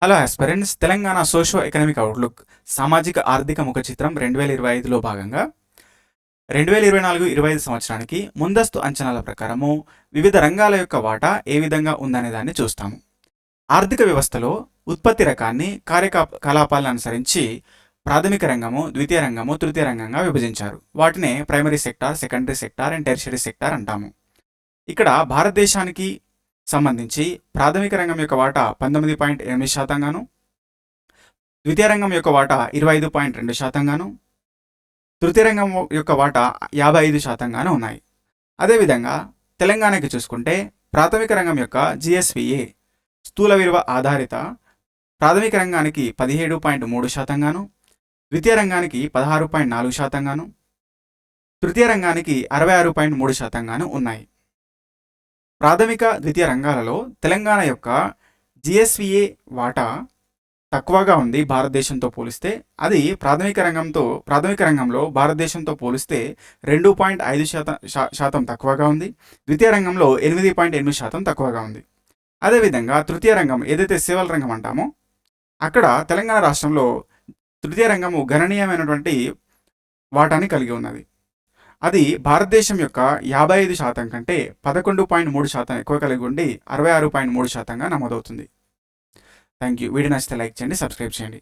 Hello aspirants, Telangana socio economic outlook సామాజిక ఆర్థిక ముఖ చిత్రం 2025లో భాగంగా 2024-25 సంవత్సరానికి ముందస్తు అంచనాల ప్రకారము వివిధ రంగాల యొక్క వాటా ఏ విధంగా ఉందనే దాన్ని చూస్తాము. ఆర్థిక వ్యవస్థలో ఉత్పత్తి రకాన్ని కార్యకలాపాలను అనుసరించి ప్రాథమిక రంగము, ద్వితీయ రంగము, తృతీయ రంగంగా విభజించారు. వాటినే primary sector, secondary sector and tertiary sector అంటాము. ఇక్కడ భారతదేశానికి సంబంధించి ప్రాథమిక రంగం యొక్క వాటా 19.8% గాను, ద్వితీయ రంగం యొక్క వాటా 25.2% గాను, తృతీయ రంగం యొక్క వాటా 55% గాను ఉన్నాయి. అదేవిధంగా తెలంగాణకి చూసుకుంటే ప్రాథమిక రంగం యొక్క జిఎస్విఏ స్థూల విలువ ఆధారిత ప్రాథమిక రంగానికి 17.3% గాను, ద్వితీయ రంగానికి 16.4% గాను, తృతీయ రంగానికి 66.3% గాను ఉన్నాయి. ప్రాథమిక ద్వితీయ రంగాలలో తెలంగాణ యొక్క జిఎస్విఏ వాటా తక్కువగా ఉంది భారతదేశంతో పోలిస్తే. అది ప్రాథమిక రంగంలో భారతదేశంతో పోలిస్తే 2.5% తక్కువగా ఉంది. ద్వితీయ రంగంలో 8.8% తక్కువగా ఉంది. అదేవిధంగా తృతీయ రంగం, ఏదైతే సేవల రంగం అంటామో, అక్కడ తెలంగాణ రాష్ట్రంలో తృతీయ రంగము గణనీయమైనటువంటి వాటాని కలిగి ఉన్నది. అది భారతదేశం యొక్క 55% కంటే 11.3% ఎక్కువ కలిగి ఉండి 66.3%గా నమోదవుతుంది. Thank you. వీడియో నచ్చితే లైక్ చేయండి, సబ్స్క్రైబ్ చేయండి.